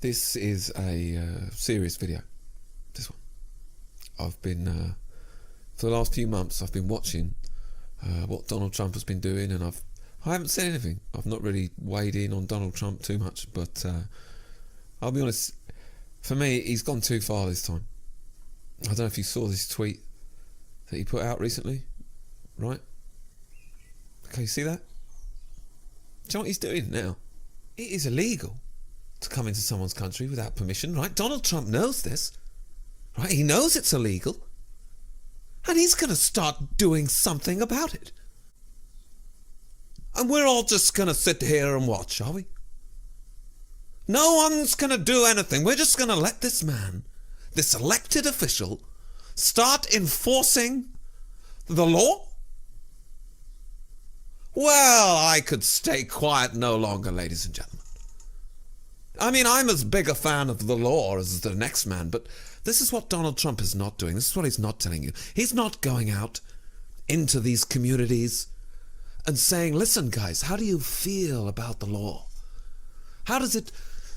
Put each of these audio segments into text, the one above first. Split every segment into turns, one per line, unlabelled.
This is a serious video. This one. I've been, for the last few months, I've been watching what Donald Trump has been doing, and I haven't said anything. I've not really weighed in on Donald Trump too much, but I'll be honest, for me, he's gone too far this time. I don't know if you saw this tweet that he put out recently, right? Okay, you see that? Do you know what he's doing now? It is illegal to come into someone's country without permission, right? Donald Trump knows this, right? He knows it's illegal, and he's going to start doing something about it. And we're all just going to sit here and watch, are we? No one's going to do anything. We're just going to let this man, this elected official, start enforcing the law? Well, I could stay quiet no longer, ladies and gentlemen. I mean, I'm as big a fan of the law as the next man, but this is what Donald Trump is not doing. This is what he's not telling you. He's not going out into these communities and saying, listen, guys, how do you feel about the law? How does it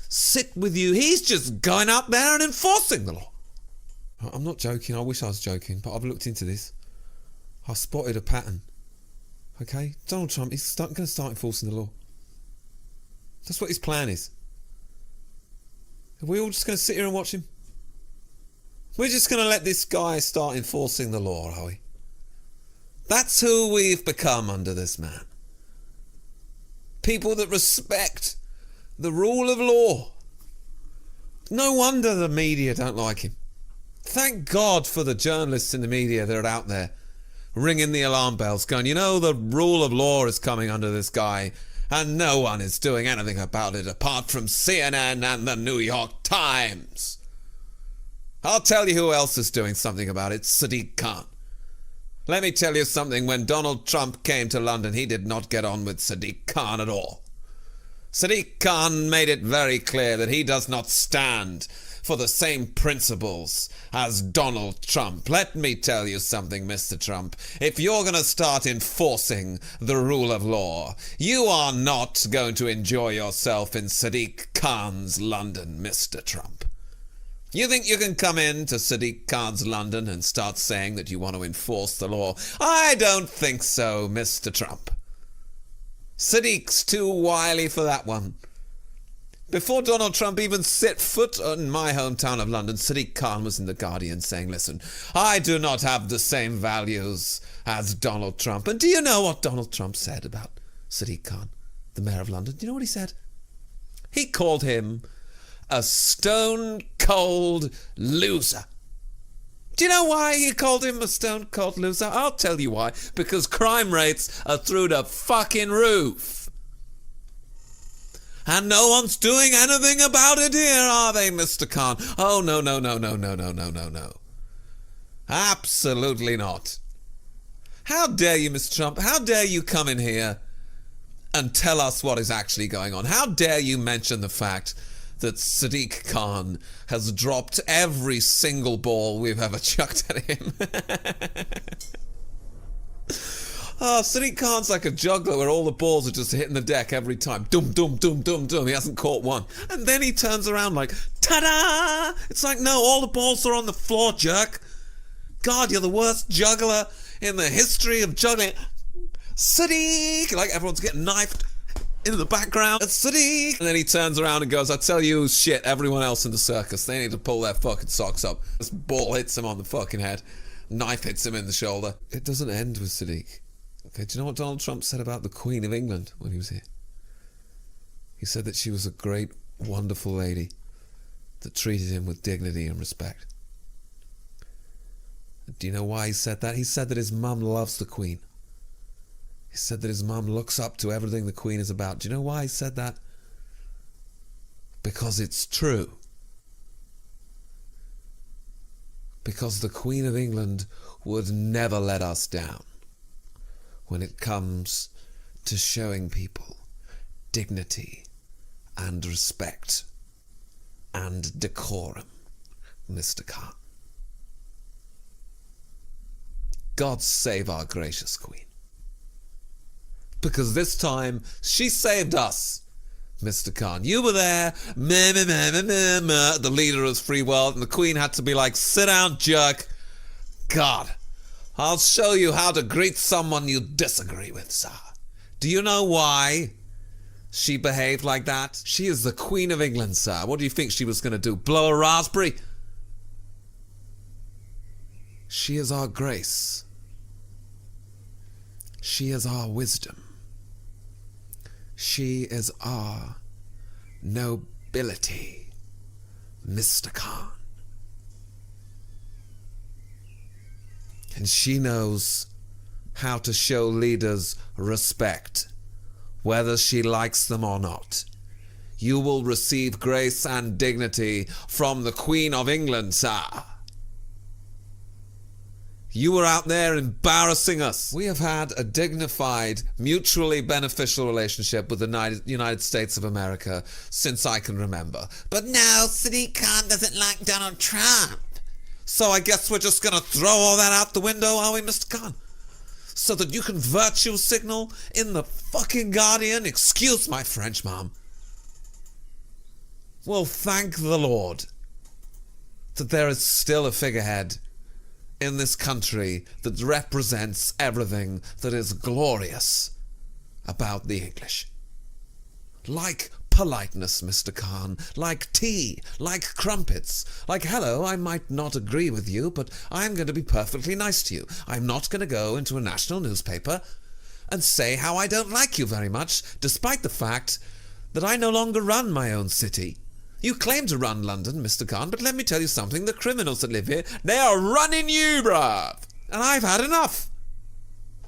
sit with you? He's just going out there and enforcing the law. I'm not joking. I wish I was joking, but I've looked into this. I spotted a pattern. Okay? Donald Trump, he's going to start enforcing the law. That's what his plan is. Are we all just going to sit here and watch him? We're just going to let this guy start enforcing the law, are we? That's who we've become under this man. People that respect the rule of law. No wonder the media don't like him. Thank God for the journalists in the media that are out there ringing the alarm bells, going, you know, the rule of law is coming under this guy, and no one is doing anything about it apart from CNN and the New York Times. I'll tell you who else is doing something about it: Sadiq Khan. Let me tell you something, when Donald Trump came to London, he did not get on with Sadiq Khan at all. Sadiq Khan made it very clear that he does not stand for the same principles as Donald Trump. Let me tell you something, Mr. Trump. If you're going to start enforcing the rule of law, you are not going to enjoy yourself in Sadiq Khan's London, Mr. Trump. You think you can come into Sadiq Khan's London and start saying that you want to enforce the law? I don't think so, Mr. Trump. Sadiq's too wily for that one. Before Donald Trump even set foot in my hometown of London, Sadiq Khan was in The Guardian saying, listen, I do not have the same values as Donald Trump. And do you know what Donald Trump said about Sadiq Khan, the mayor of London? Do you know what he said? He called him a stone-cold loser. Do you know why he called him a stone-cold loser? I'll tell you why. Because crime rates are through the fucking roof. And no one's doing anything about it here, are they, Mr. Khan? Oh, no. Absolutely not. How dare you, Mr. Trump? How dare you come in here and tell us what is actually going on? How dare you mention the fact that Sadiq Khan has dropped every single ball we've ever chucked at him? Oh, Sadiq Khan's like a juggler where all the balls are just hitting the deck every time. Dum, dum, dum, dum, dum. He hasn't caught one. And then he turns around like, ta-da! It's like, no, all the balls are on the floor, jerk. God, you're the worst juggler in the history of juggling. Sadiq! Like everyone's getting knifed in the background. It's Sadiq! And then he turns around and goes, I tell you shit, everyone else in the circus, they need to pull their fucking socks up. This ball hits him on the fucking head. Knife hits him in the shoulder. It doesn't end with Sadiq. Okay, do you know what Donald Trump said about the Queen of England when he was here? He said that she was a great, wonderful lady that treated him with dignity and respect. Do you know why he said that? He said that his mum loves the Queen. He said that his mum looks up to everything the Queen is about. Do you know why he said that? Because it's true. Because the Queen of England would never let us down when it comes to showing people dignity and respect and decorum, Mr. Khan. God save our gracious Queen. Because this time, she saved us. Mr. Khan. You were there, the leader of the free world, and the Queen had to be like, sit down, jerk. God, I'll show you how to greet someone you disagree with, sir. Do you know why she behaved like that? She is the Queen of England, sir. What do you think she was going to do? Blow a raspberry? She is our grace. She is our wisdom. She is our nobility, Mr. Khan. And she knows how to show leaders respect, whether she likes them or not. You will receive grace and dignity from the Queen of England, sir. You were out there embarrassing us. We have had a dignified, mutually beneficial relationship with the United States of America since I can remember. But now Sadiq Khan doesn't like Donald Trump. So I guess we're just going to throw all that out the window, are we, Mr. Khan? So that you can virtue signal in the fucking Guardian? Excuse my French, Mom. Well, thank the Lord that there is still a figurehead in this country that represents everything that is glorious about the English. Like politeness, Mr. Khan, like tea, like crumpets, like, hello, I might not agree with you, but I'm going to be perfectly nice to you. I'm not going to go into a national newspaper and say how I don't like you very much, despite the fact that I no longer run my own city. You claim to run London, Mr. Khan, but let me tell you something. The criminals that live here, they are running you, bruv. And I've had enough.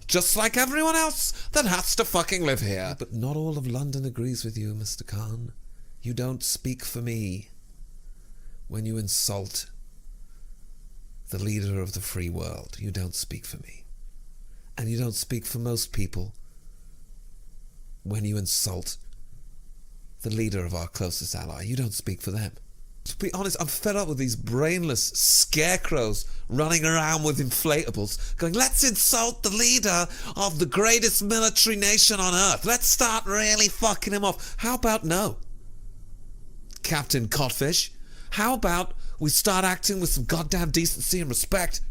Just like everyone else that has to fucking live here. But not all of London agrees with you, Mr. Khan. You don't speak for me when you insult the leader of the free world. You don't speak for me. And you don't speak for most people when you insult the leader of our closest ally. You don't speak for them. To be honest, I'm fed up with these brainless scarecrows running around with inflatables going, let's insult the leader of the greatest military nation on earth. Let's start really fucking him off. How about no? Captain Codfish, how about we start acting with some goddamn decency and respect?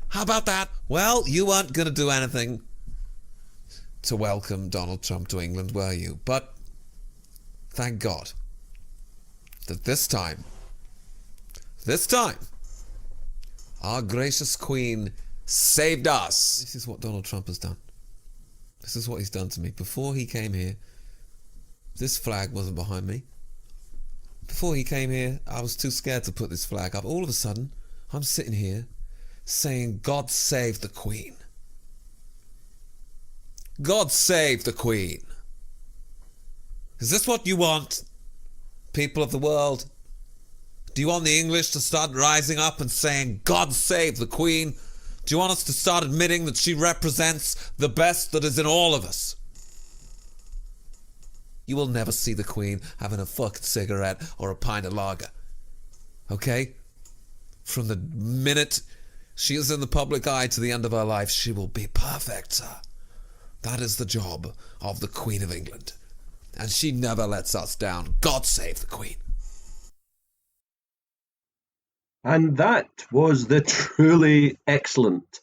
How about that? Well, you weren't going to do anything to welcome Donald Trump to England, were you? But thank God that this time, our gracious Queen saved us. This is what Donald Trump has done. This is what he's done to me. Before he came here, this flag wasn't behind me. Before he came here, I was too scared to put this flag up. All of a sudden, I'm sitting here saying, God save the Queen. God save the Queen. Is this what you want, people of the world? Do you want the English to start rising up and saying, God save the Queen? Do you want us to start admitting that she represents the best that is in all of us? You will never see the Queen having a fucking cigarette or a pint of lager. Okay? From the minute she is in the public eye to the end of her life, she will be perfect, sir. That is the job of the Queen of England. And she never lets us down. God save the Queen.
And that was the truly excellent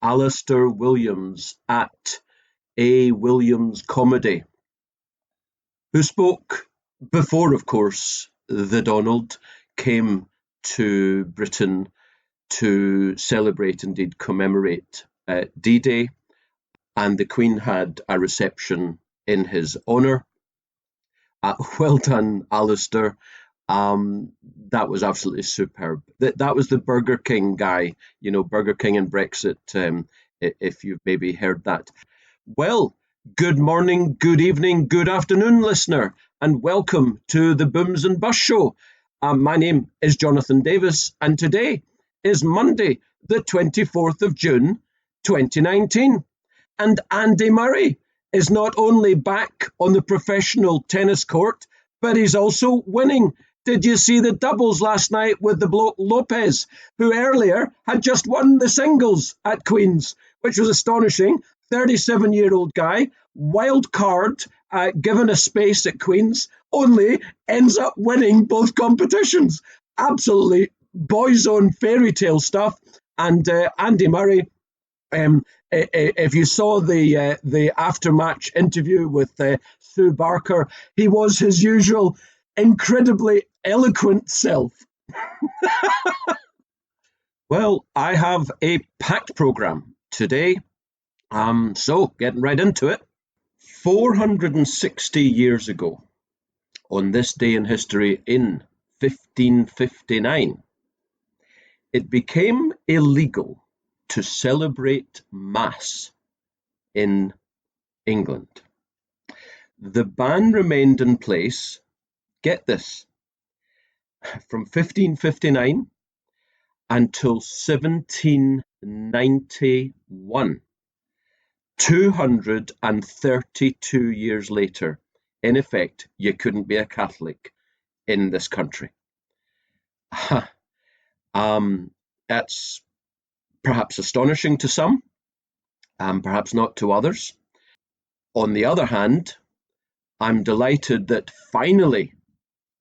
Alistair Williams at A. Williams Comedy, who spoke before, of course, the Donald came to Britain to celebrate, indeed commemorate D-Day, and the Queen had a reception in his honour. Well done, Alistair. That was absolutely superb. That was the Burger King guy, you know, Burger King and Brexit, if you've maybe heard that. Well, good morning, good evening, good afternoon, listener, and welcome to the Booms and Bus Show. My name is Jonathan Davis, and today is Monday, the 24th of June, 2019. And Andy Murray is not only back on the professional tennis court, but he's also winning. Did you see the doubles last night with the bloke Lopez, who earlier had just won the singles at Queen's, which was astonishing. 37-year-old guy wild card, given a space at Queen's, only ends up winning both competitions. Absolutely boys' own fairy tale stuff. And Andy Murray, if you saw the after-match interview with Sue Barker, he was his usual incredibly eloquent self. Well, I have a packed programme today, so getting right into it. 460 years ago, on this day in history in 1559, it became illegal to celebrate Mass in England. The ban remained in place, get this, from 1559 until 1791. 232 years later, in effect, you couldn't be a Catholic in this country. That's perhaps astonishing to some, perhaps not to others. On the other hand, I'm delighted that finally,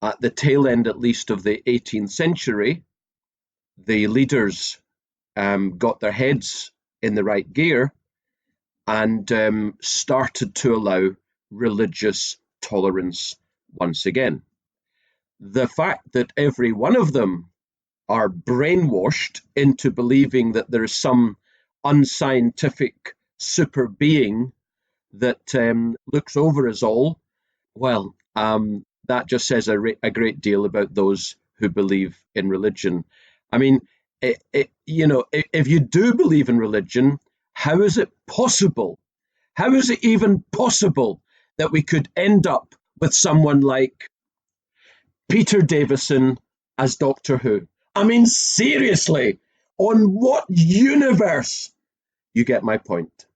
at the tail end at least of the 18th century, the leaders got their heads in the right gear and started to allow religious tolerance once again. The fact that every one of them are brainwashed into believing that there is some unscientific super being that looks over us all, well, that just says a great deal about those who believe in religion. I mean, if you do believe in religion, how is it possible? How is it even possible that we could end up with someone like Peter Davison as Doctor Who? I mean, seriously, on what universe? You get my point.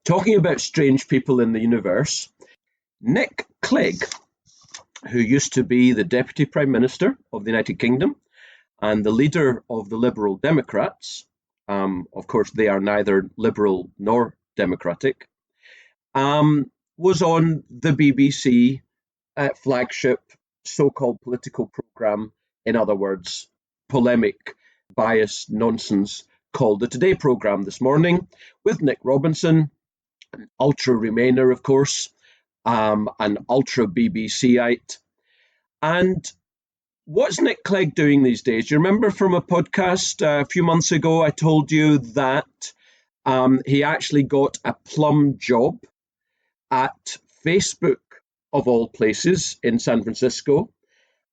Talking about strange people in the universe, Nick Clegg, who used to be the Deputy Prime Minister of the United Kingdom and the leader of the Liberal Democrats, of course, they are neither liberal nor democratic, was on the BBC flagship so-called political programme, in other words, polemic, biased nonsense, called the Today programme this morning, with Nick Robinson, an ultra Remainer, of course, an ultra BBCite. And what's Nick Clegg doing these days? You remember from a podcast a few months ago, I told you that he actually got a plum job at Facebook, of all places, in San Francisco.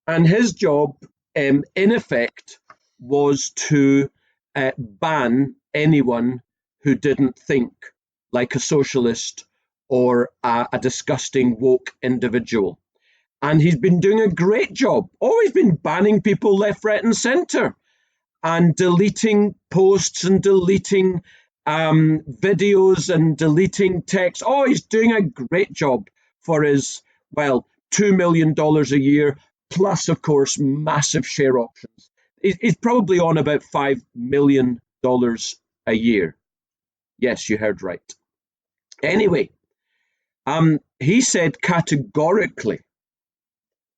And his job, in effect, was to ban anyone who didn't think like a socialist or a disgusting woke individual. And he's been doing a great job. Always been banning people left, right, and centre, and deleting posts and deleting videos and deleting text. Oh, he's doing a great job for his, well, $2 million a year, plus, of course, massive share options. He's probably on about $5 million a year. Yes, you heard right. Anyway, he said categorically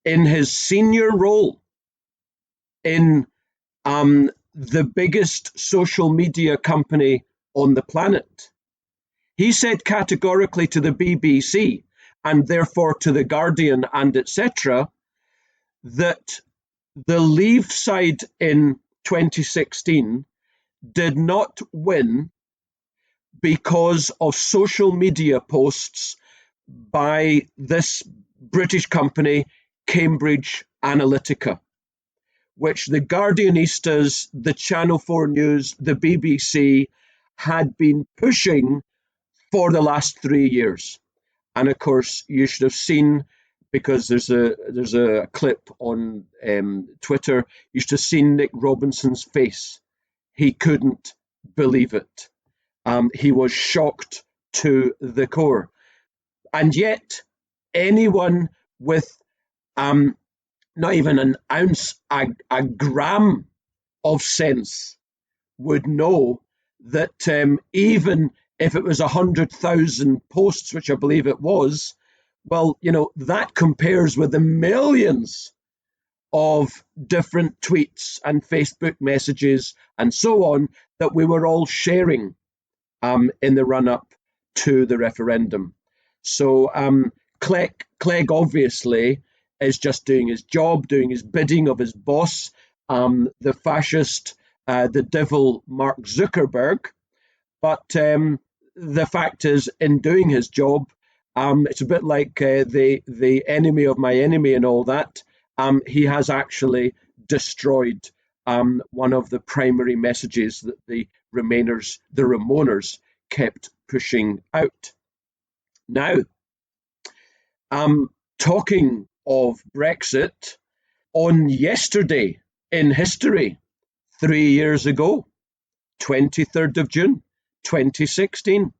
in his senior role in the biggest social media company on the planet, he said categorically to the BBC and therefore to The Guardian and etc. that the Leave side in 2016 did not win because of social media posts by this British company, Cambridge Analytica, which the Guardianistas, the Channel 4 News, the BBC had been pushing for the last 3 years. And of course, you should have seen, because there's a clip on Twitter, you should have seen Nick Robinson's face. He couldn't believe it. He was shocked to the core. And yet, anyone with not even an ounce, a gram of sense would know that even if it was 100,000 posts, which I believe it was, well, that compares with the millions of different tweets and Facebook messages and so on that we were all sharing in the run-up to the referendum. So Clegg obviously is just doing his job, doing his bidding of his boss, the fascist, the devil Mark Zuckerberg. But the fact is, in doing his job, it's a bit like the enemy of my enemy and all that. He has actually destroyed one of the primary messages that the Remainers kept pushing out. Now, talking of Brexit, on yesterday in history, 3 years ago, 23rd of June, 2016,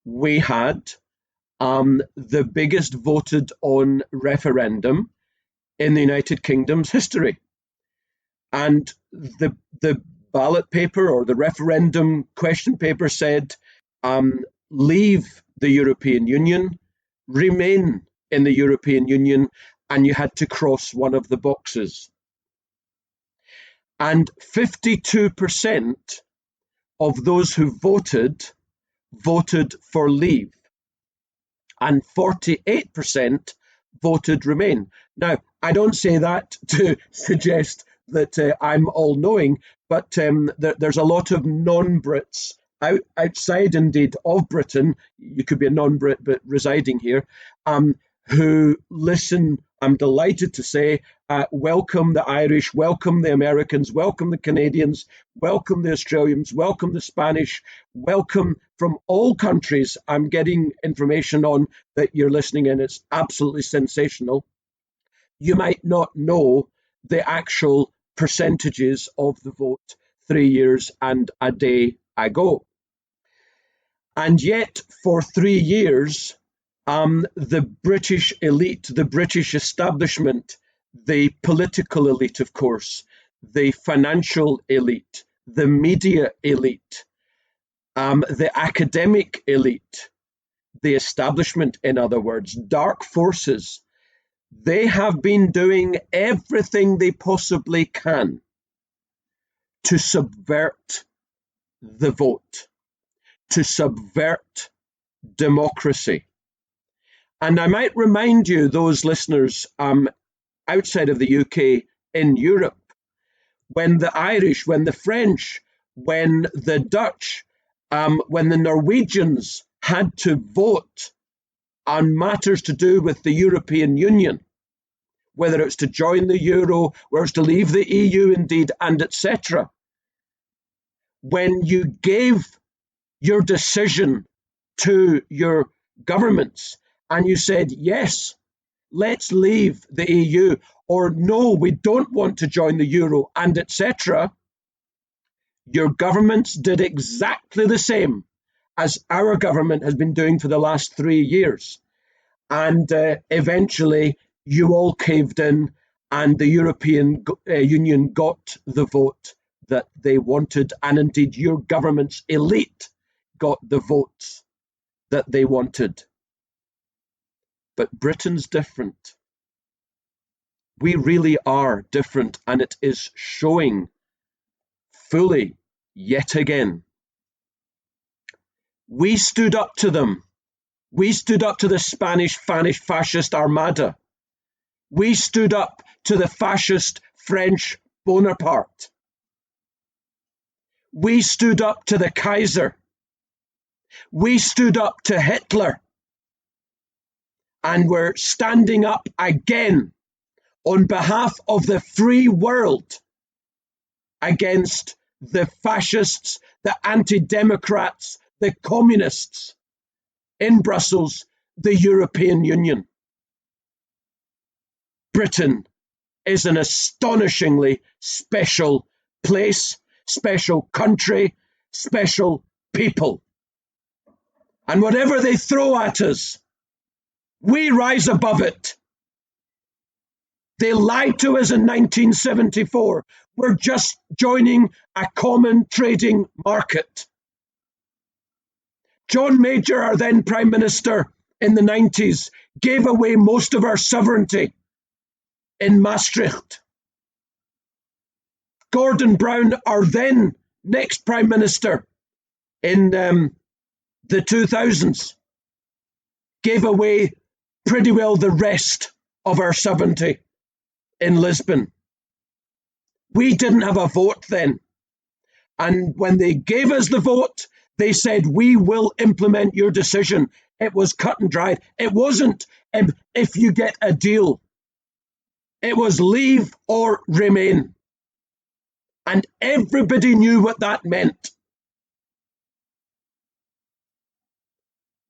we had the biggest voted on referendum in the United Kingdom's history. And the ballot paper or the referendum question paper said, leave the European Union, remain in the European Union, and you had to cross one of the boxes. And 52% of those who voted for leave, and 48% voted remain. Now, I don't say that to suggest that I'm all-knowing, but there's a lot of non-Brits outside, indeed, of Britain. You could be a non-Brit but residing here, who listen. I'm delighted to say, welcome the Irish, welcome the Americans, welcome the Canadians, welcome the Australians, welcome the Spanish, welcome from all countries. I'm getting information on that you're listening in. It's absolutely sensational. You might not know the actual percentages of the vote 3 years and a day ago. And yet, for 3 years, the British elite, the British establishment, the political elite, of course, the financial elite, the media elite, the academic elite, the establishment, in other words, dark forces, they have been doing everything they possibly can to subvert the vote, to subvert democracy. And I might remind you, those listeners outside of the UK, in Europe, when the Irish, when the French, when the Dutch, when the Norwegians had to vote on matters to do with the European Union, whether it's to join the euro, whether it's to leave the EU indeed, and etc. When you gave your decision to your governments and you said, yes, let's leave the EU, or no, we don't want to join the euro, and etc., your governments did exactly the same as our government has been doing for the last 3 years. And eventually, you all caved in, and the European Union got the vote that they wanted, and indeed your government's elite got the votes that they wanted. But Britain's different. We really are different, and it is showing fully yet again. We stood up to them. We stood up to the Spanish fascist Armada. We stood up to the fascist French Bonaparte. We stood up to the Kaiser. We stood up to Hitler. And we're standing up again on behalf of the free world against the fascists, the anti-democrats, the communists in Brussels, the European Union. Britain is an astonishingly special place, special country, special people. And whatever they throw at us, we rise above it. They lied to us in 1974. We're just joining a common trading market. John Major, our then Prime Minister in the 90s, gave away most of our sovereignty in Maastricht. Gordon Brown, our then next Prime Minister in the 2000s, gave away pretty well the rest of our sovereignty in Lisbon. We didn't have a vote then. And when they gave us the vote, they said, we will implement your decision. It was cut and dried. It wasn't if you get a deal. It was leave or remain. And everybody knew what that meant.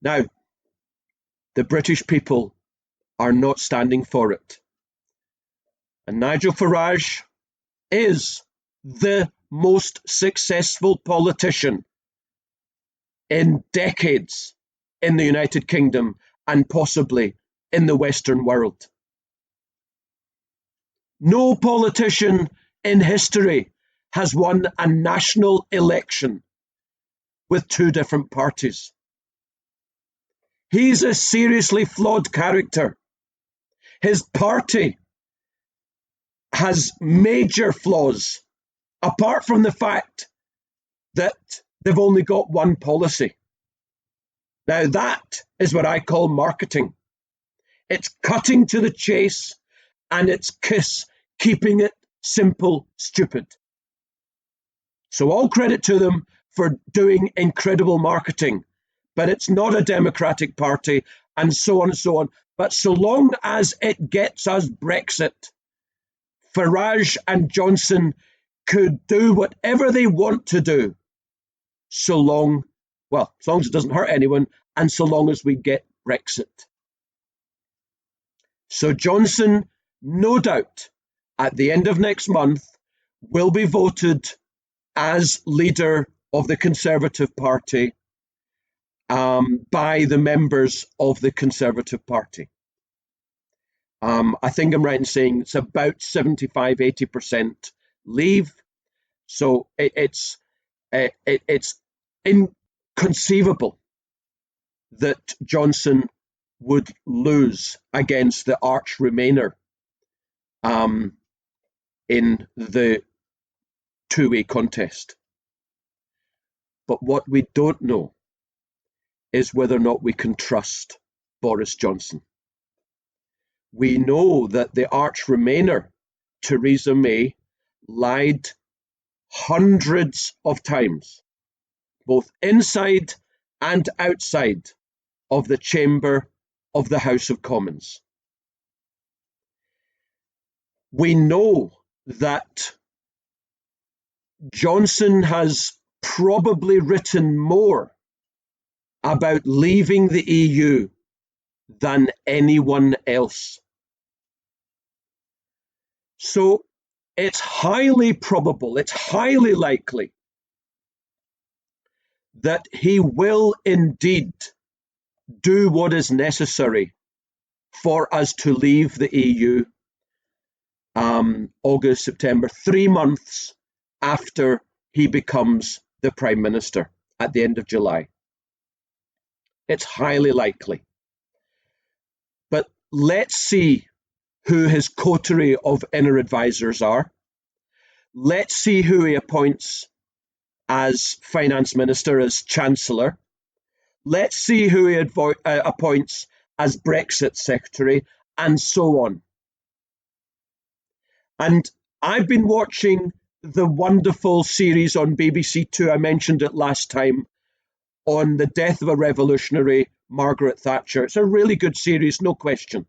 Now, the British people are not standing for it. And Nigel Farage is the most successful politician in decades in the United Kingdom and possibly in the Western world. No politician in history has won a national election with two different parties. He's a seriously flawed character. His party has major flaws, apart from the fact that they've only got one policy. Now that is what I call marketing. It's cutting to the chase, and it's KISS, keeping it simple, stupid. So all credit to them for doing incredible marketing, but it's not a democratic party, and so on and so on. But so long as it gets us Brexit, Farage and Johnson could do whatever they want to do, as long as it doesn't hurt anyone, and so long as we get Brexit. So Johnson, no doubt, at the end of next month, will be voted as leader of the Conservative Party by the members of the Conservative Party. I think I'm right in saying it's about 75-80% leave. So it's inconceivable that Johnson would lose against the arch Remainer in the two-way contest. But what we don't know is whether or not we can trust Boris Johnson. We know that the arch Remainer, Theresa May, lied hundreds of times, both inside and outside of the chamber of the House of Commons. We know that Johnson has probably written more about leaving the EU than anyone else. So it's highly probable, it's highly likely that he will indeed do what is necessary for us to leave the EU August, September, 3 months after he becomes the Prime Minister at the end of July. It's highly likely. But let's see who his coterie of inner advisors are. Let's see who he appoints as Finance Minister, as Chancellor. Let's see who he appoints as Brexit Secretary, and so on. And I've been watching the wonderful series on BBC Two, I mentioned it last time, on the death of a revolutionary, Margaret Thatcher. It's a really good series, no question.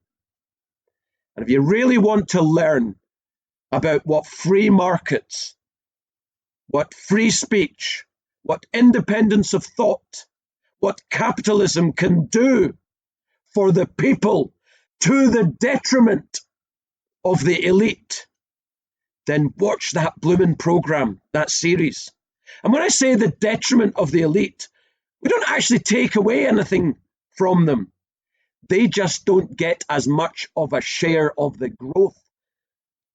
And if you really want to learn about what free markets, what free speech, what independence of thought, what capitalism can do for the people to the detriment of the elite, then watch that blooming programme, that series. And when I say the detriment of the elite, we don't actually take away anything from them. They just don't get as much of a share of the growth.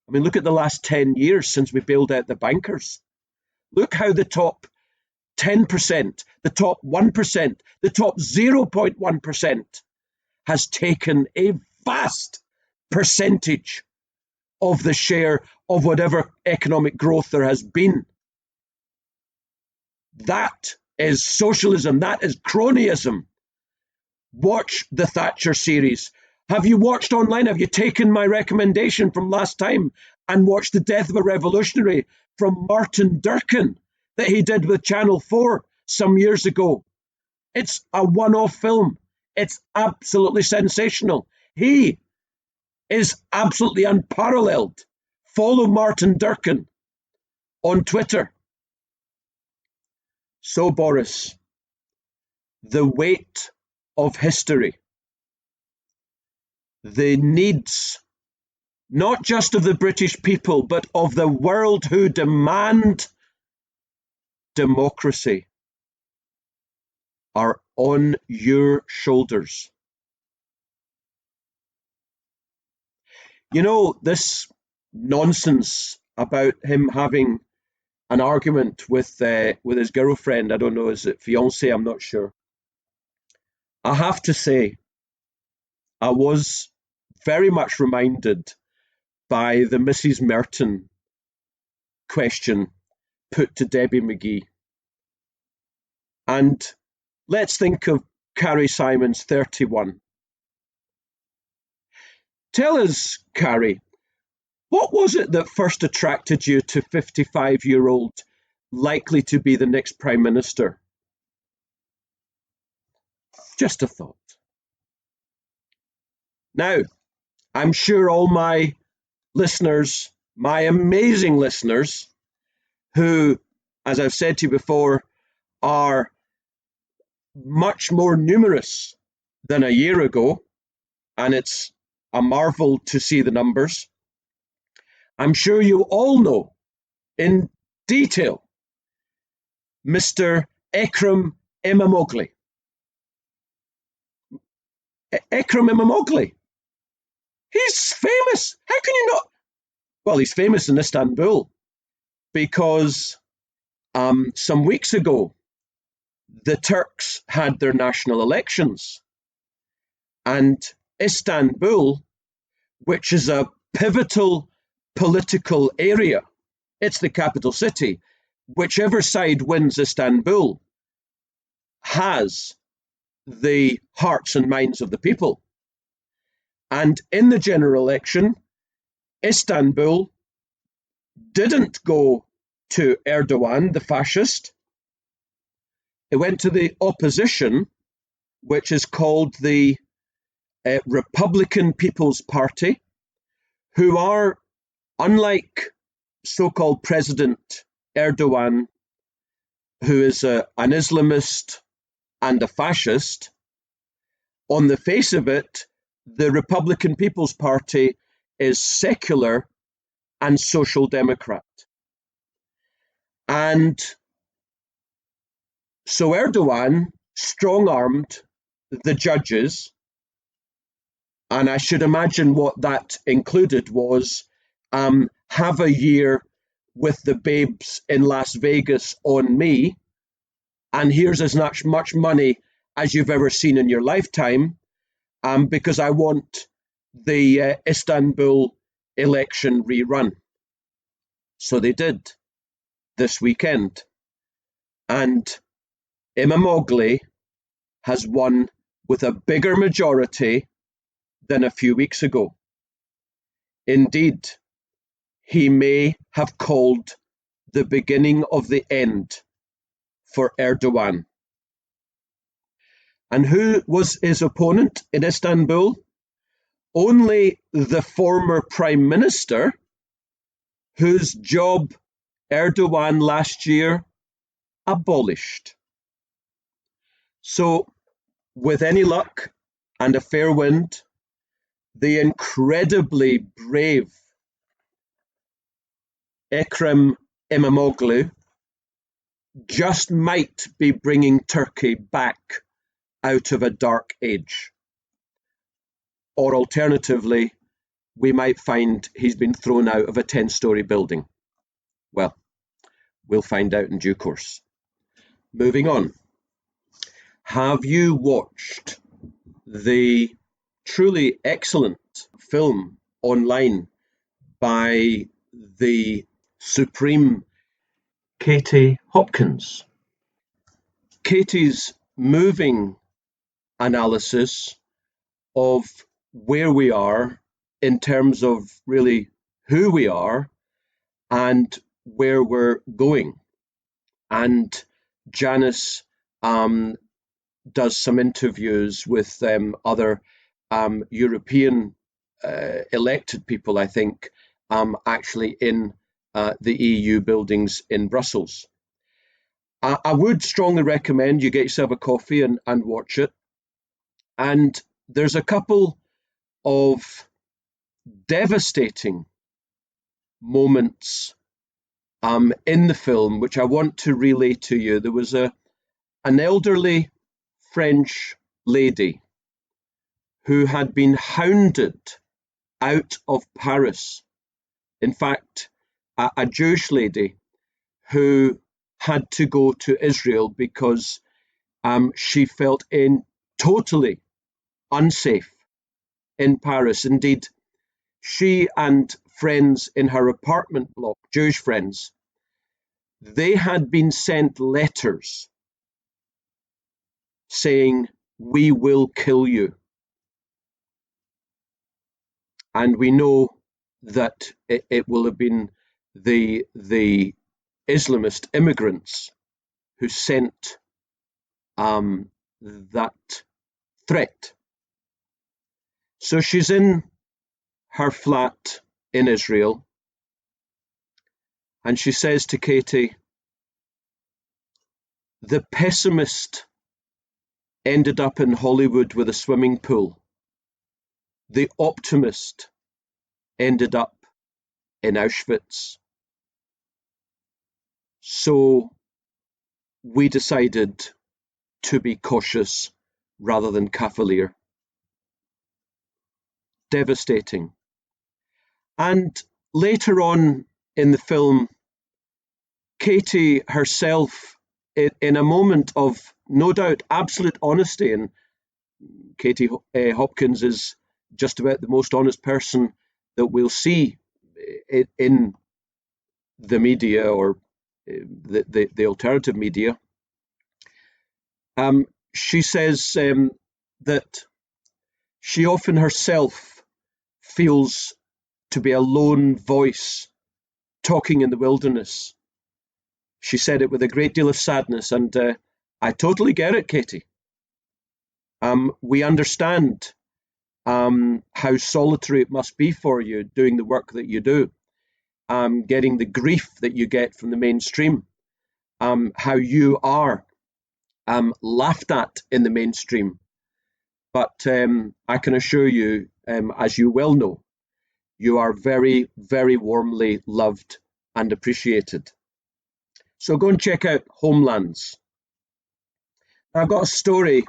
I mean, look at the last 10 years since we bailed out the bankers. Look how the top 10%, the top 1%, the top 0.1% has taken a vast percentage of the share of whatever economic growth there has been. That is socialism. That is cronyism. Watch the Thatcher series. Have you watched online? Have you taken my recommendation from last time and watched The Death of a Revolutionary from Martin Durkin that he did with Channel 4 some years ago? It's a one-off film. It's absolutely sensational. He is absolutely unparalleled. Follow Martin Durkin on Twitter. So, Boris, the weight of history, the needs, not just of the British people, but of the world who demand democracy, are on your shoulders. You know, this nonsense about him having an argument with his girlfriend, I don't know, is it fiancée? I'm not sure. I have to say, I was very much reminded by the Mrs. Merton question put to Debbie McGee. And let's think of Carrie Simons, 31. Tell us, Carrie, what was it that first attracted you to 55-year-old likely to be the next Prime Minister? Just a thought. Now, I'm sure all my listeners, my amazing listeners, who, as I've said to you before, are much more numerous than a year ago, and it's a marvel to see the numbers. I'm sure you all know in detail Mr. Ekrem Imamoglu. Ekrem Imamoglu. He's famous. How can you not? Well, he's famous in Istanbul because some weeks ago, the Turks had their national elections. And Istanbul, which is a pivotal political area, it's the capital city. Whichever side wins Istanbul has the hearts and minds of the people. And in the general election, Istanbul didn't go to Erdogan, the fascist. It went to the opposition, which is called the Republican People's Party, who are, unlike so-called President Erdogan, who is an Islamist and a fascist. On the face of it, the Republican People's Party is secular and social democrat. And so Erdogan strong-armed the judges, and I should imagine what that included was have a year with the babes in Las Vegas on me, and here's as much money as you've ever seen in your lifetime, because I want the Istanbul election rerun. So they did this weekend. And Imamoglu has won with a bigger majority than a few weeks ago. Indeed, he may have called the beginning of the end for Erdogan. And who was his opponent in Istanbul? Only the former Prime Minister, whose job Erdogan last year abolished. So, with any luck and a fair wind, the incredibly brave Ekrem Imamoglu just might be bringing Turkey back out of a dark age. Or alternatively, we might find he's been thrown out of a 10-story building. Well, we'll find out in due course. moving on. Have you watched the truly excellent film online by the supreme Katie Hopkins? Katie's moving analysis of where we are in terms of really who we are and where we're going. And Janice does some interviews with other European elected people, I think, actually in the EU buildings in Brussels. I would strongly recommend you get yourself a coffee and watch it. And there's a couple of devastating moments in the film which I want to relay to you. There was an elderly French lady who had been hounded out of Paris. In fact, a Jewish lady who had to go to Israel because she felt totally unsafe in Paris. Indeed, she and friends in her apartment block, Jewish friends, they had been sent letters saying, "We will kill you." And we know that it will have been the Islamist immigrants who sent that threat. So she's in her flat in Israel, and she says to Katie, "The pessimist ended up in Hollywood with a swimming pool. The optimist ended up in Auschwitz. So we decided to be cautious rather than cavalier." Devastating. And later on in the film, Katie herself, in a moment of no doubt absolute honesty, and Katie Hopkins is just about the most honest person that we'll see in the media or the alternative media. She says that she often herself feels to be a lone voice talking in the wilderness. She said it with a great deal of sadness, and I totally get it, Katie. We understand how solitary it must be for you doing the work that you do, getting the grief that you get from the mainstream, how you are laughed at in the mainstream. But I can assure you, as you well know, you are very, very warmly loved and appreciated. So go and check out Homelands. I've got a story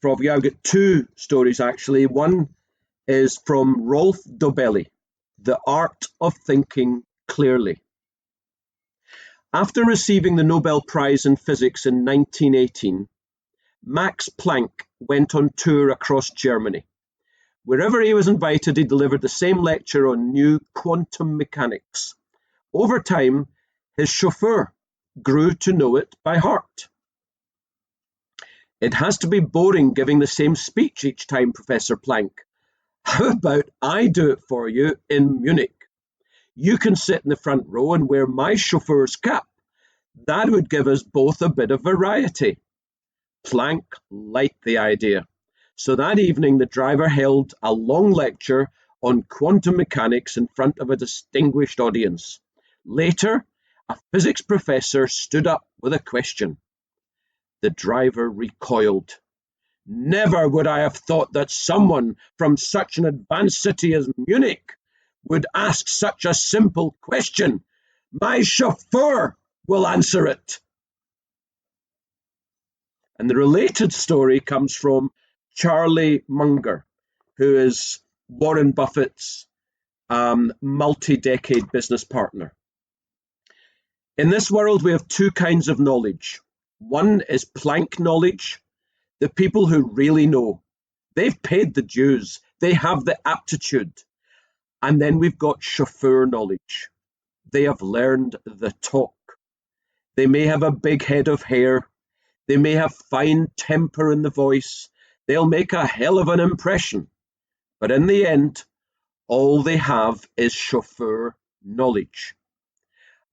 for you. I've got two stories, actually. One is from Rolf Dobelli, The Art of Thinking Clearly. After receiving the Nobel Prize in Physics in 1918, Max Planck went on tour across Germany. Wherever he was invited, he delivered the same lecture on new quantum mechanics. Over time, his chauffeur grew to know it by heart. "It has to be boring giving the same speech each time, Professor Planck. How about I do it for you in Munich? You can sit in the front row and wear my chauffeur's cap. That would give us both a bit of variety." Planck liked the idea. So that evening, the driver held a long lecture on quantum mechanics in front of a distinguished audience. Later, a physics professor stood up with a question. The driver recoiled. "Never would I have thought that someone from such an advanced city as Munich would ask such a simple question. My chauffeur will answer it." And the related story comes from Charlie Munger, who is Warren Buffett's multi-decade business partner. "In this world, we have two kinds of knowledge. One is plank knowledge, the people who really know. They've paid the dues, they have the aptitude. And then we've got chauffeur knowledge. They have learned the talk. They may have a big head of hair. They may have fine temper in the voice. They'll make a hell of an impression. But in the end, all they have is chauffeur knowledge.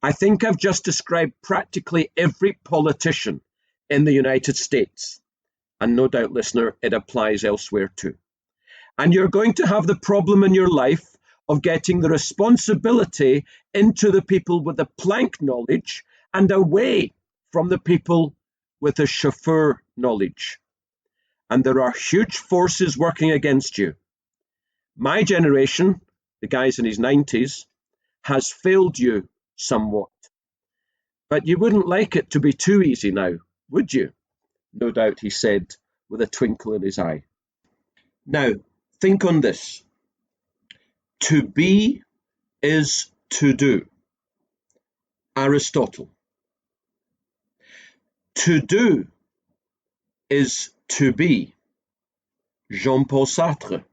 I think I've just described practically every politician in the United States. And no doubt, listener, it applies elsewhere too. And you're going to have the problem in your life of getting the responsibility into the people with the plank knowledge and away from the people with the chauffeur knowledge. And there are huge forces working against you. My generation, the guy's in his 90s, has failed you somewhat. But you wouldn't like it to be too easy now, would you? No doubt, he said, with a twinkle in his eye. Now, think on this. To be is to do. Aristotle. To do is to be. Jean-Paul Sartre.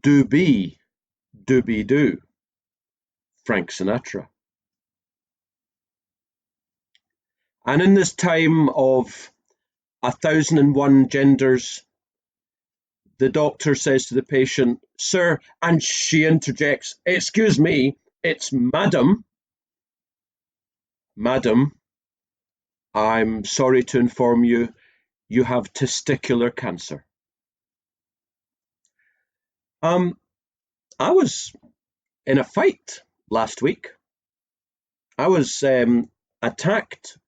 Do be do. Frank Sinatra. And in this time of 1001 genders, the doctor says to the patient, "Sir," and she interjects, "Excuse me, it's madam. Madam, I'm sorry to inform you, you have testicular cancer." I was in a fight last week. I was attacked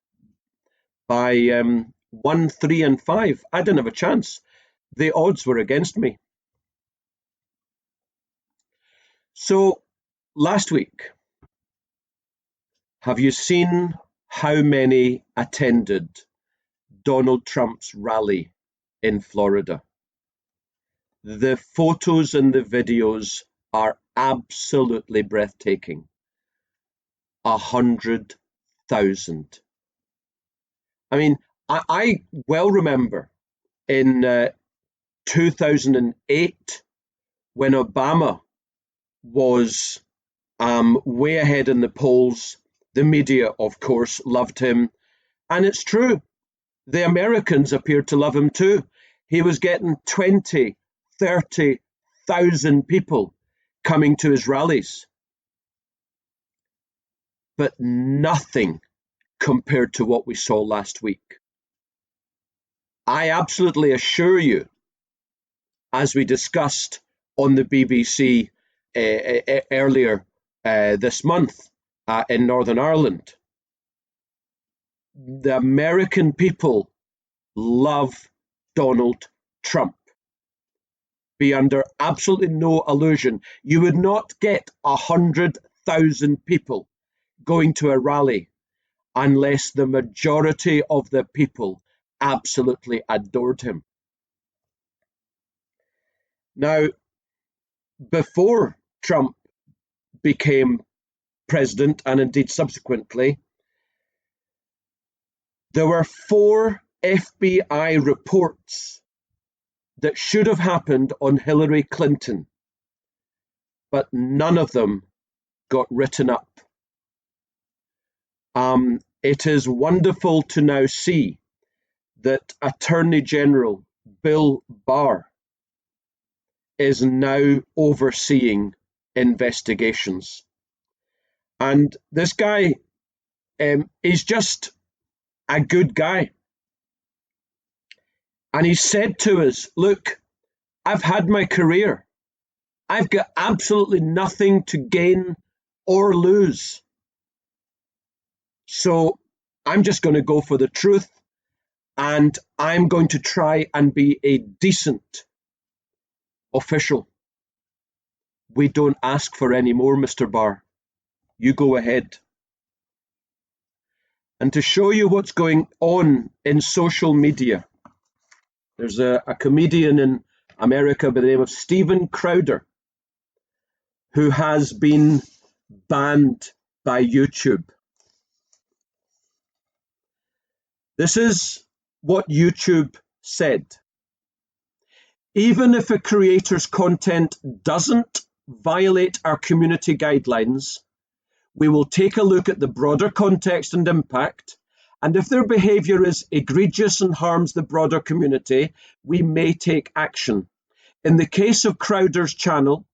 by 1, 3, and 5. I didn't have a chance. The odds were against me. So last week, have you seen how many attended Donald Trump's rally in Florida? The photos and the videos are absolutely breathtaking. 100,000. I mean, I well remember in 2008 when Obama was way ahead in the polls. The media, of course, loved him. And it's true. The Americans appeared to love him too. He was getting 20, 30,000 people coming to his rallies. But nothing compared to what we saw last week. I absolutely assure you, as we discussed on the BBC earlier this month in Northern Ireland, the American people love Donald Trump. Be under absolutely no illusion. You would not get 100,000 people going to a rally unless the majority of the people absolutely adored him. Now, before Trump became president, and indeed subsequently, there were 4 FBI reports that should have happened on Hillary Clinton, but none of them got written up. It is wonderful to now see that Attorney General Bill Barr is now overseeing investigations. And this guy is just a good guy. And he said to us, "Look, I've had my career. I've got absolutely nothing to gain or lose. So I'm just going to go for the truth, and I'm going to try and be a decent official. We don't ask for any more, Mr. Barr. You go ahead." And to show you what's going on in social media, there's a comedian in America by the name of Steven Crowder who has been banned by YouTube. This is what YouTube said. Even if a creator's content doesn't violate our community guidelines, we will take a look at the broader context and impact, and if their behavior is egregious and harms the broader community, we may take action. In the case of Crowder's channel,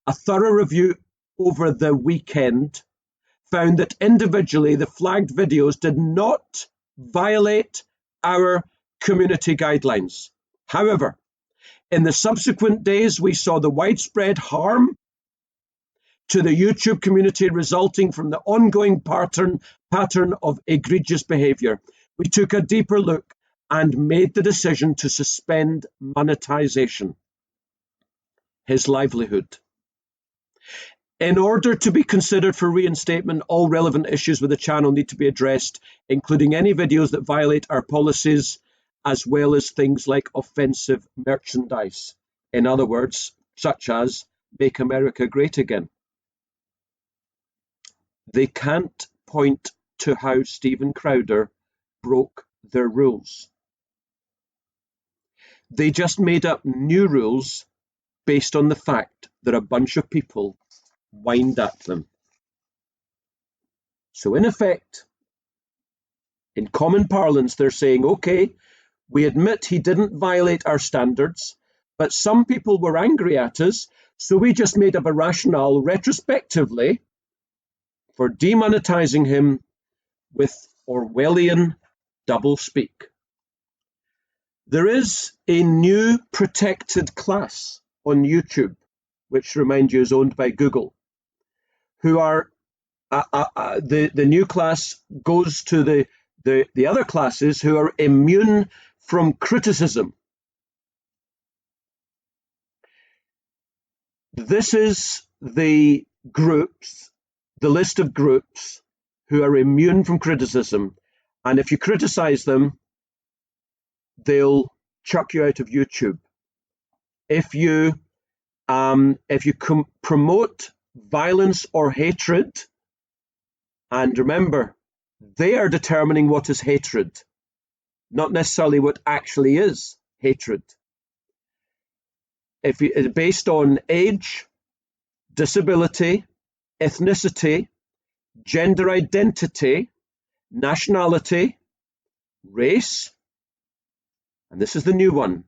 a thorough review over the weekend found that individually the flagged videos did not violate our community guidelines. However, in the subsequent days, we saw the widespread harm to the YouTube community resulting from the ongoing pattern of egregious behavior. We took a deeper look and made the decision to suspend monetization, his livelihood. In order to be considered for reinstatement, all relevant issues with the channel need to be addressed, including any videos that violate our policies, as well as things like offensive merchandise. In other words, such as Make America Great Again. They can't point to how Stephen Crowder broke their rules. They just made up new rules based on the fact that a bunch of people whined at them. So in effect, in common parlance, they're saying, okay, we admit he didn't violate our standards, but some people were angry at us, so we just made up a rationale retrospectively for demonetizing him with Orwellian doublespeak. There is a new protected class on YouTube, which, remind you, is owned by Google, who are the new class goes to the other classes who are immune from criticism. This is the groups, the list of groups who are immune from criticism, and if you criticize them, they'll chuck you out of YouTube. If you promote violence or hatred, and remember, they are determining what is hatred, not necessarily what actually is hatred. If it's based on age, disability, ethnicity, gender identity, nationality, race, and this is the new one,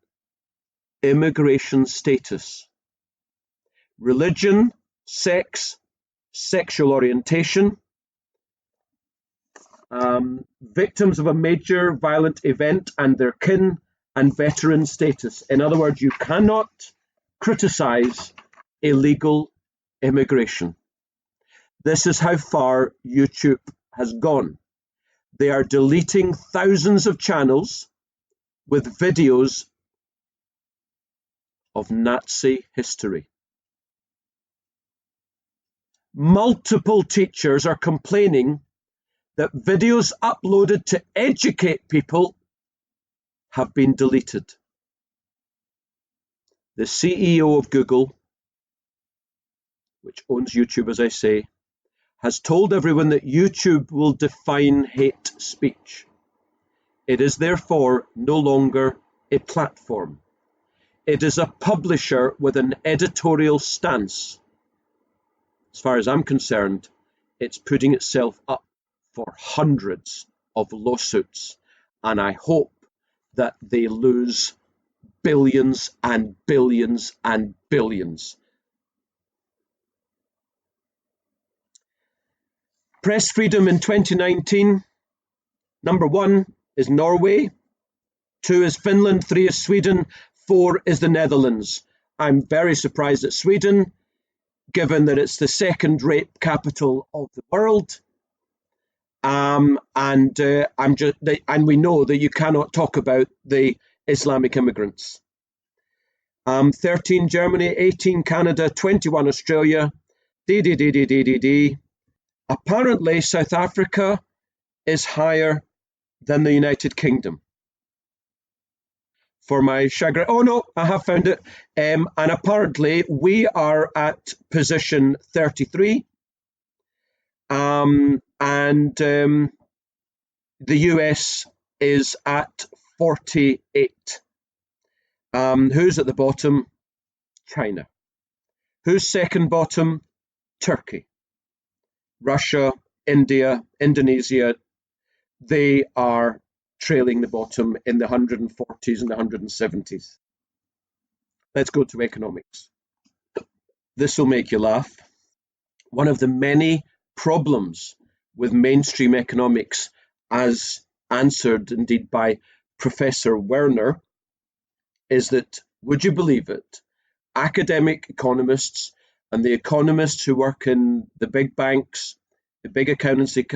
immigration status, religion, sex, sexual orientation, victims of a major violent event and their kin, and veteran status. In other words, you cannot criticize illegal immigration. This is how far YouTube has gone. They are deleting thousands of channels with videos of Nazi history. Multiple teachers are complaining that videos uploaded to educate people have been deleted. The CEO of Google, which owns YouTube, as I say, has told everyone that YouTube will define hate speech. It is therefore no longer a platform. It is a publisher with an editorial stance. As far as I'm concerned, it's putting itself up for hundreds of lawsuits, and I hope that they lose billions and billions and billions. Press freedom in 2019, number 1 is Norway, 2 is Finland, 3 is Sweden, 4 is the Netherlands. I'm very surprised at Sweden, given that it's the second rape capital of the world. And we know that you cannot talk about the Islamic immigrants. 13 Germany, 18 Canada, 21 Australia, Apparently, South Africa is higher than the United Kingdom. For my chagrin, oh no, I have found it. And apparently, we are at position 33. The US is at 48. Who's at the bottom? China. Who's second bottom? Turkey. Russia, India, Indonesia, they are trailing the bottom in the 140s and the 170s. Let's go to economics. This will make you laugh. One of the many problems with mainstream economics, as answered indeed by Professor Werner, is that, would you believe it, academic economists and the economists who work in the big banks, the big accountancy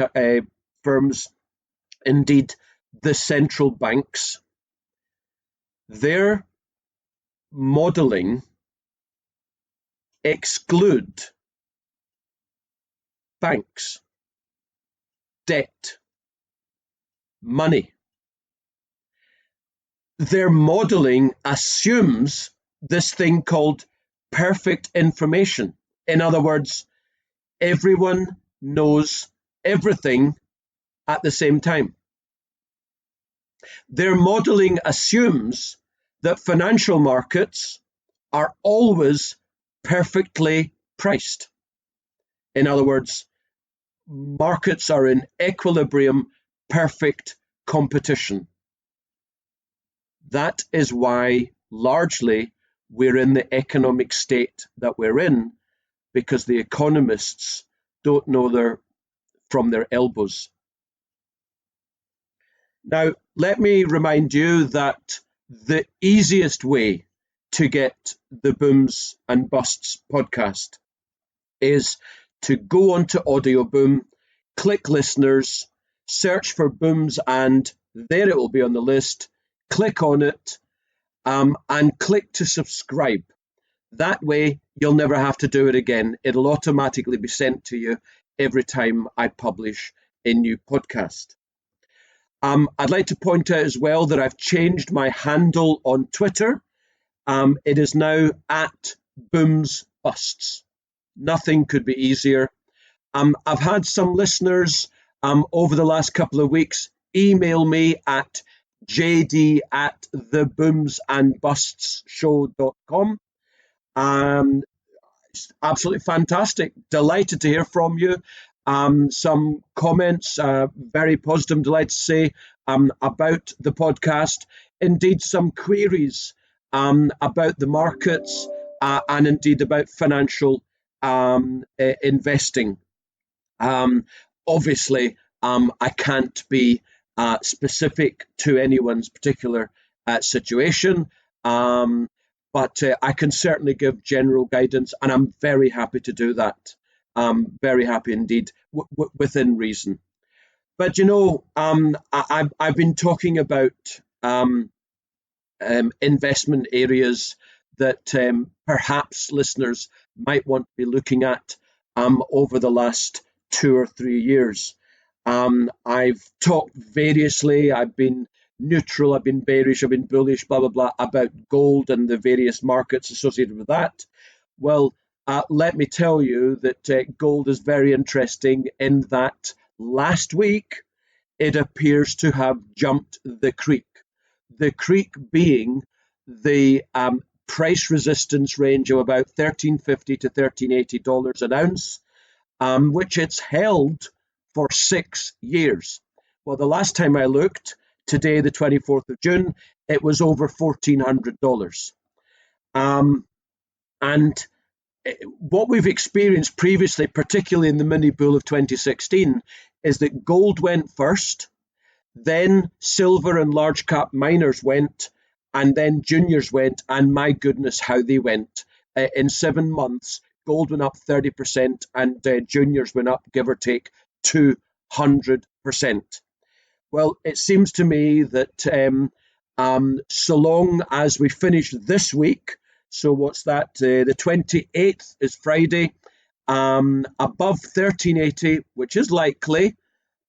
firms, indeed the central banks, their modelling exclude banks, debt, money. Their modelling assumes this thing called perfect information. In other words, everyone knows everything at the same time. Their modelling assumes that financial markets are always perfectly priced. In other words, markets are in equilibrium, perfect competition. That is why, largely, we're in the economic state that we're in, because the economists don't know from their elbows. Now, let me remind you that the easiest way to get the Booms and Busts podcast is to go onto Audio Boom, click listeners, search for Booms, and there it will be on the list. Click on it and click to subscribe. That way, you'll never have to do it again. It'll automatically be sent to you every time I publish a new podcast. I'd like to point out as well that I've changed my handle on Twitter. It is now at Booms Busts. Nothing could be easier. I've had some listeners over the last couple of weeks email me at jd@theboomsandbustsshow.com. Absolutely fantastic. Delighted to hear from you. Some comments, very positive, delighted to say, about the podcast. Indeed, some queries about the markets and indeed about financial investing. Obviously, I can't be specific to anyone's particular situation, but I can certainly give general guidance, and I'm very happy to do that. Very happy indeed, within reason. But you know, I've been talking about investment areas that perhaps listeners might want to be looking at over the last 2 or 3 years. I've talked variously. I've been neutral, I've been bearish, I've been bullish, blah, blah, blah, about gold and the various markets associated with that. Well, let me tell you that gold is very interesting in that last week it appears to have jumped the creek. The creek being the price resistance range of about $13.50 to $13.80 an ounce, which it's held for 6 years. Well, the last time I looked, today, the 24th of June, it was over $1,400. And what we've experienced previously, particularly in the mini bull of 2016, is that gold went first, then silver and large cap miners went, and then juniors went, and my goodness, how they went. In 7 months, gold went up 30%, and juniors went up, give or take, 200%. Well, it seems to me that so long as we finish this week, so what's that? The 28th is Friday, above 1380, which is likely,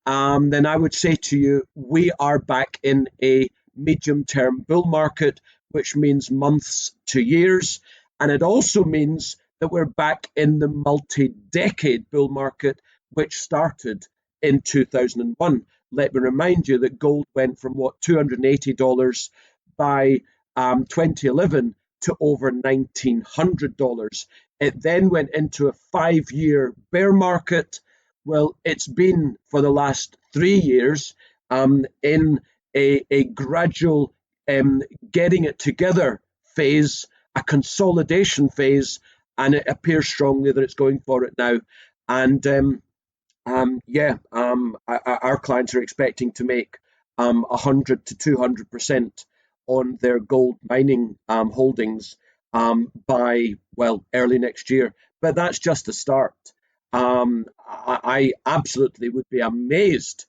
then I would say to you, we are back in a medium-term bull market, which means months to years. And it also means that we're back in the multi-decade bull market, which started in 2001. let me remind you that gold went from $280 by 2011 to over $1,900. It then went into a 5-year bear market. Well, it's been for the last 3 years in a gradual getting it together phase, a consolidation phase, and it appears strongly that it's going for it now. And our clients are expecting to make 100 to 200% on their gold mining holdings by, well, early next year. But that's just the start. I absolutely would be amazed.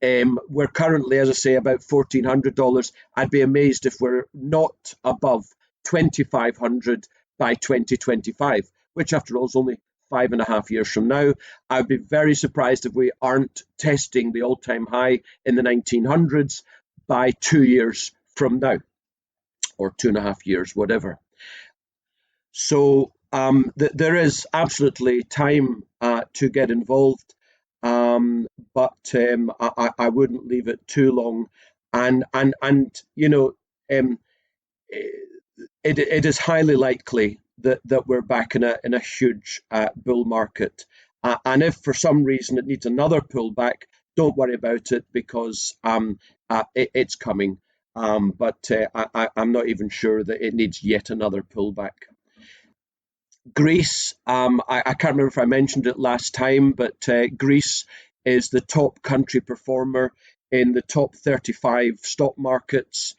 We're currently, as I say, about $1,400. I'd be amazed if we're not above 2,500 by 2025, which after all is only 5.5 years from now. I'd be very surprised if we aren't testing the all-time high in the 1900s by 2 years from now, or 2.5 years, whatever. So there is absolutely time to get involved, but I wouldn't leave it too long. And you know, it is highly likely that we're back in a huge bull market. And if for some reason it needs another pullback, don't worry about it, because it's coming. But I'm not even sure that it needs yet another pullback. Greece, I can't remember if I mentioned it last time, but Greece is the top country performer in the top 35 stock markets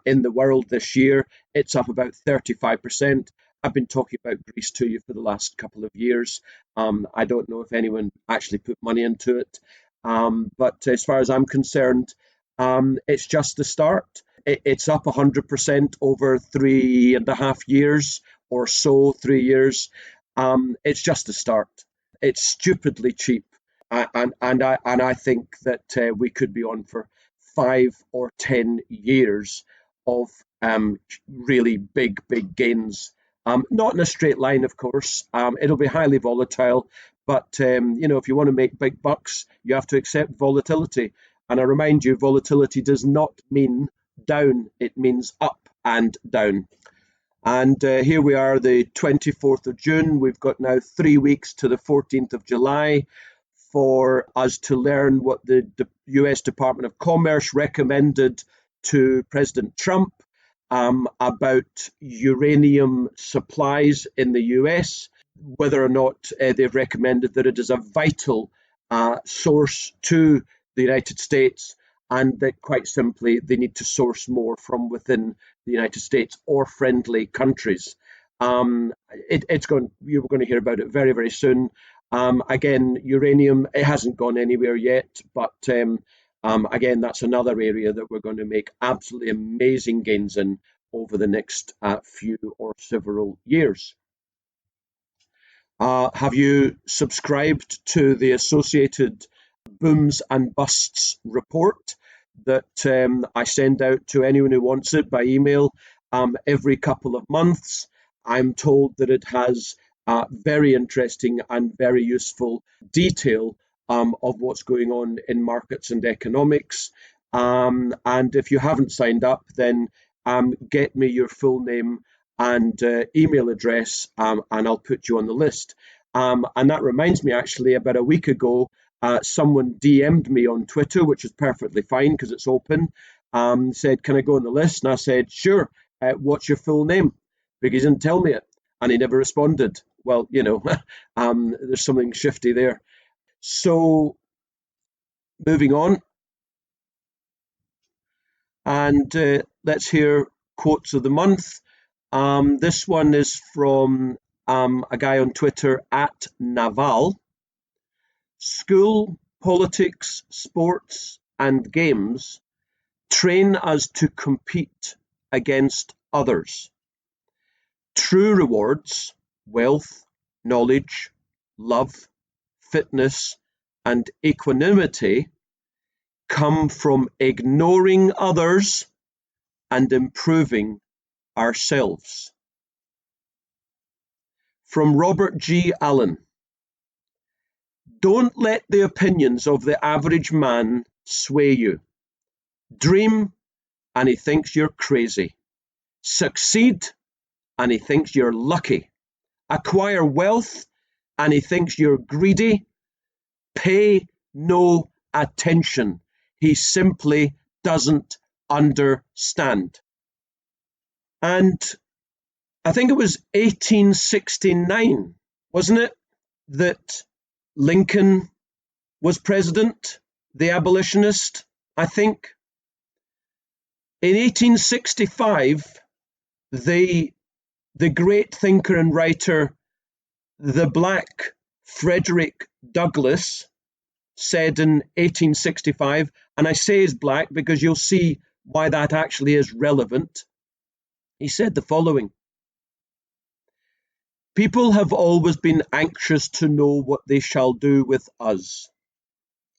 in the world this year. It's up about 35%. I've been talking about Greece to you for the last couple of years. I don't know if anyone actually put money into it, but as far as I'm concerned, it's just the start. It's up 100% over 3.5 years or so, 3 years. It's just a start. It's stupidly cheap, and I think that we could be on for 5 or 10 years of really big gains. Not in a straight line, of course. It'll be highly volatile, but if you want to make big bucks, you have to accept volatility. And I remind you, volatility does not mean down; it means up and down. And here we are, the 24th of June. We've got now 3 weeks to the 14th of July for us to learn what the US Department of Commerce recommended to President Trump about uranium supplies in the US, whether or not they've recommended that it is a vital source to the United States, and that quite simply they need to source more from within the United States or friendly countries. You're going to hear about it very, very soon. Again, uranium, it hasn't gone anywhere yet, but again, that's another area that we're going to make absolutely amazing gains in over the next few or several years. Have you subscribed to the Associated Booms and Busts report that I send out to anyone who wants it by email every couple of months? I'm told that it has very interesting and very useful detail of what's going on in markets and economics. And if you haven't signed up, then get me your full name and email address, and I'll put you on the list. And that reminds me, actually, about a week ago, someone DM'd me on Twitter, which is perfectly fine because it's open, said, can I go on the list? And I said, sure, what's your full name? Because he didn't tell me it, and he never responded. Well, there's something shifty there. So, moving on, and let's hear quotes of the month. This one is from a guy on Twitter at Naval. School, politics, sports, and games train us to compete against others. True rewards, wealth, knowledge, love, fitness, and equanimity come from ignoring others and improving ourselves. From Robert G. Allen. Don't let the opinions of the average man sway you. Dream, and he thinks you're crazy. Succeed, and he thinks you're lucky. Acquire wealth, and he thinks you're greedy. Pay no attention. He simply doesn't understand. And I think it was 1869, wasn't it, that Lincoln was president, the abolitionist, I think. In 1865, the great thinker and writer, the Black Frederick Douglass, said in 1865, and I say he's black because you'll see why that actually is relevant. He said the following: "People have always been anxious to know what they shall do with us.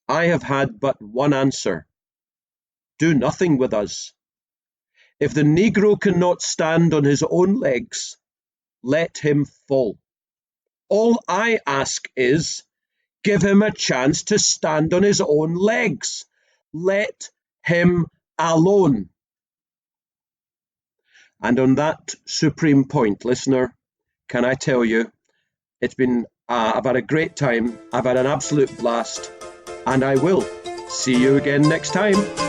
I have had but one answer: do nothing with us. If the Negro cannot stand on his own legs, let him fall. All I ask is, give him a chance to stand on his own legs. Let him alone." And on that supreme point, listener, can I tell you, it's been, I've had a great time, I've had an absolute blast, and I will see you again next time.